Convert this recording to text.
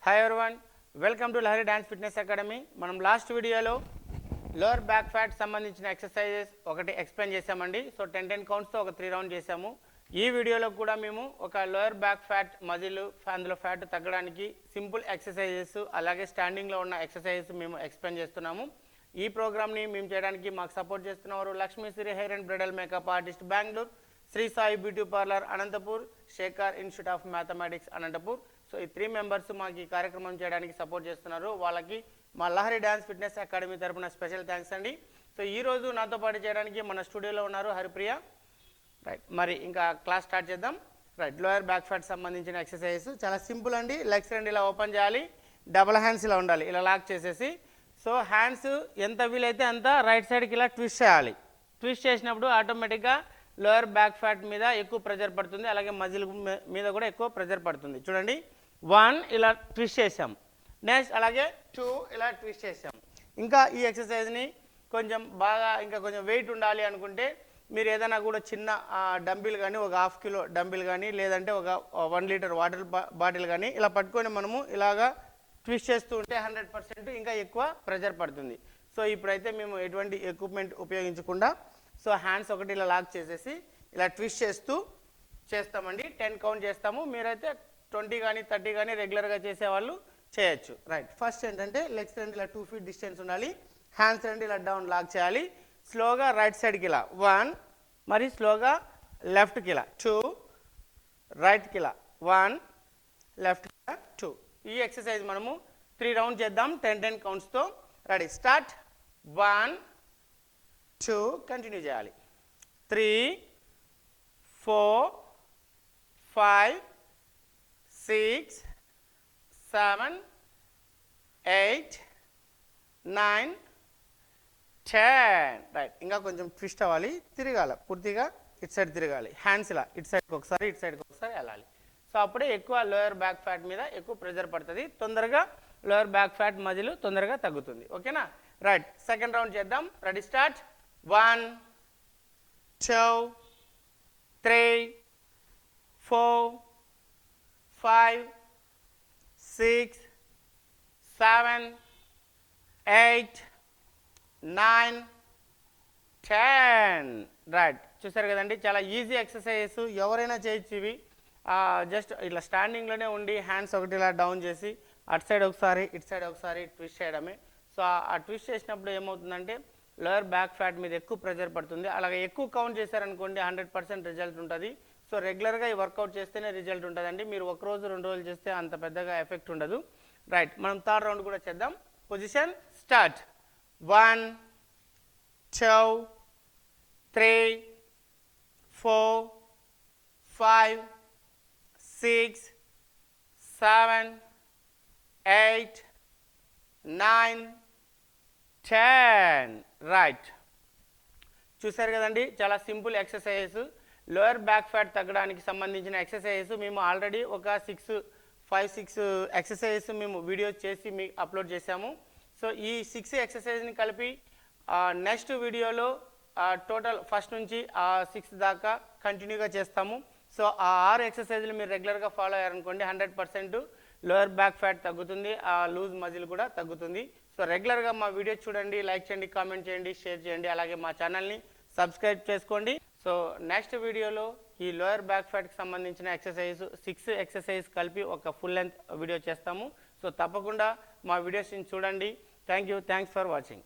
Hi everyone, welcome to Lahari Dance Fitness Academy. మనం last వీడియోలో lower back fat సంబంధించిన exercises ఒకటి explain చేసామండి. సో 10 కౌంట్స్తో ఒక 3 రౌండ్ చేసాము. ఈ వీడియోలో కూడా మేము ఒక లోవర్ బ్యాక్ ఫ్యాట్ మజిల్ అందులో ఫ్యాట్ తగ్గడానికి సింపుల్ ఎక్సర్సైజెస్ అలాగే స్టాండింగ్లో ఉన్న ఎక్సర్సైజెస్ మేము ఎక్స్ప్లెయిన్ చేస్తున్నాము. ఈ ప్రోగ్రామ్ని మేము చేయడానికి మాకు సపోర్ట్ చేస్తున్నవారు Lakshmishri hair and bridal makeup artist Bengaluru, Sri Sai beauty parlour Anantapur, Shekhar institute of mathematics Anantapur. So ఈ 3 మెంబర్స్ మాకు ఈ కార్యక్రమం చేయడానికి సపోర్ట్ చేస్తున్నారు. వాళ్ళకి మా లహరి డ్యాన్స్ ఫిట్నెస్ అకాడమీ తరఫున స్పెషల్ థ్యాంక్స్ అండి. సో ఈరోజు నాతో పాటు చేయడానికి మన స్టూడియోలో ఉన్నారు హరిప్రియ. రైట్, మరి ఇంకా క్లాస్ స్టార్ట్ చేద్దాం. రైట్, లోయర్ బ్యాక్ ఫ్యాట్ సంబంధించిన ఎక్సర్సైజ్ చాలా సింపుల్ అండి. లెగ్స్ రెండు ఇలా ఓపెన్ చేయాలి, డబుల్ హ్యాండ్స్ ఇలా ఉండాలి, ఇలా లాక్ చేసేసి సో హ్యాండ్స్ ఎంత వీలైతే అంత రైట్ సైడ్కి ఇలా ట్విస్ట్ చేయాలి. ట్విస్ట్ చేసినప్పుడు ఆటోమేటిక్గా లోయర్ బ్యాక్ ఫ్యాట్ మీద ఎక్కువ ప్రెజర్ పడుతుంది, అలాగే మజిల్ మీద కూడా ఎక్కువ ప్రెజర్ పడుతుంది. చూడండి, 1 ఇలా ట్విస్ట్ చేసాం, నెక్స్ట్ అలాగే 2 ఇలా ట్విస్ట్ చేసాం. ఇంకా ఈ ఎక్సర్సైజ్ని కొంచెం బాగా ఇంకా కొంచెం వెయిట్ ఉండాలి అనుకుంటే మీరు ఏదైనా కూడా చిన్న డంబిల్ కానీ, ఒక 1/2 కిలో డంబిల్ కానీ, లేదంటే ఒక 1 లీటర్ వాటర్ బాటిల్ కానీ ఇలా పట్టుకొని మనము ఇలాగా ట్విస్ట్ చేస్తూ ఉంటే 100% ఇంకా ఎక్కువ ప్రెజర్ పడుతుంది. సో ఇప్పుడైతే మేము ఎటువంటి ఎక్విప్మెంట్ ఉపయోగించకుండా సో హ్యాండ్స్ ఒకటి ఇలా లాక్ చేసేసి ఇలా ట్విస్ట్ చేస్తూ చేస్తామండి. 10 కౌంట్ చేస్తాము. మీరైతే 20 కానీ 30 కానీ రెగ్యులర్గా చేసేవాళ్ళు చేయొచ్చు. రైట్, ఫస్ట్ ఏంటంటే లెగ్స్ రెండు ఇలా 2 feet డిస్టెన్స్ ఉండాలి, హ్యాండ్స్ రెండు ఇలా డౌన్ లాక్ చేయాలి. స్లోగా రైట్ సైడ్కి ఇలా 1, మరి స్లోగా లెఫ్ట్కి ఇలా 2, రైట్కి ఇలా 1, లెఫ్ట్కి ఇలా 2. ఈ ఎక్సర్సైజ్ మనము 3 రౌండ్ చేద్దాం 10 కౌంట్స్తో. Ready, start. 1, 2 కంటిన్యూ చేయాలి. 3, 4, 5, 6, 7, 8, 9, 10. రైట్, ఇంకా కొంచెం ట్విస్ట్ అవ్వాలి, తిరగాలి, పూర్తిగా ఇటు సైడ్ తిరగాలి. హ్యాండ్స్ ఇలా ఇటు సైడ్కి ఒకసారి ఇటు సైడ్కి ఒకసారి వెళ్ళాలి. సో అప్పుడే ఎక్కువ లోయర్ బ్యాక్ ఫ్యాట్ మీద ఎక్కువ ప్రెజర్ పడుతుంది, తొందరగా లోయర్ బ్యాక్ ఫ్యాట్ మజిల్ తొందరగా తగ్గుతుంది. ఓకేనా? రైట్, సెకండ్ రౌండ్ చేద్దాం. Ready, start. 1, 2, 3, 4, 5, 6, 7, 8, 9, 10. రైట్, చూసారు కదండి, చాలా ఈజీ ఎక్సర్సైజెస్, ఎవరైనా చేయొచ్చు ఇవి. జస్ట్ ఇట్లా స్టాండింగ్లోనే ఉండి హ్యాండ్స్ ఒకటి ఇలా డౌన్ చేసి అటు సైడ్ ఒకసారి ఇటు సైడ్ ఒకసారి ట్విస్ట్ చేయడమే. సో ఆ ట్విస్ట్ చేసినప్పుడు ఏమవుతుందంటే లోయర్ బ్యాక్ ఫ్యాట్ మీద ఎక్కువ ప్రెజర్ పడుతుంది. అలాగే ఎక్కువ కౌంట్ చేశారనుకోండి 100% రిజల్ట్ ఉంటుంది. సో రెగ్యులర్గా ఈ వర్కౌట్ చేస్తేనే రిజల్ట్ ఉంటుందండి. మీరు 1 రోజు 2 రోజులు చేస్తే అంత పెద్దగా ఎఫెక్ట్ ఉండదు. రైట్, మనం థర్డ్ రౌండ్ కూడా చేద్దాం. Position, start. 1, 2, 3, 4, 5, 6, 7, 8, 9, 10. రైట్, చూసారు కదండి, చాలా simple exercises. Lower back fat తగ్గడానికి సంబంధించిన ఎక్సర్సైజెస్ మేము ఆల్రెడీ ఒక 5-6 ఎక్సర్సైజెస్ మేము వీడియో చేసి మీకు అప్లోడ్ చేశాము. సో ఈ 6 ఎక్సర్సైజ్ని కలిపి నెక్స్ట్ వీడియోలో టోటల్ ఫస్ట్ నుంచి 6 దాకా కంటిన్యూగా చేస్తాము. సో ఆ 6 ఎక్సర్సైజ్లు మీరు రెగ్యులర్గా ఫాలో అయ్యారనుకోండి 100% లోయర్ బ్యాక్ ఫ్యాట్ తగ్గుతుంది, ఆ లూజ్ మజిల్ కూడా తగ్గుతుంది. సో రెగ్యులర్గా మా వీడియో చూడండి, లైక్ చేయండి, కామెంట్ చేయండి, షేర్ చేయండి, అలాగే మా ఛానల్ని సబ్స్క్రైబ్ చేసుకోండి. సో నెక్స్ట్ వీడియోలో ఈ లోయర్ బ్యాక్ ఫ్యాట్కి సంబంధించిన ఎక్సర్సైజ్ 6 ఎక్సర్సైజ్ కలిపి ఒక ఫుల్ లెంత్ వీడియో చేస్తాము. సో తప్పకుండా మా వీడియోస్ని చూడండి. Thanks for watching.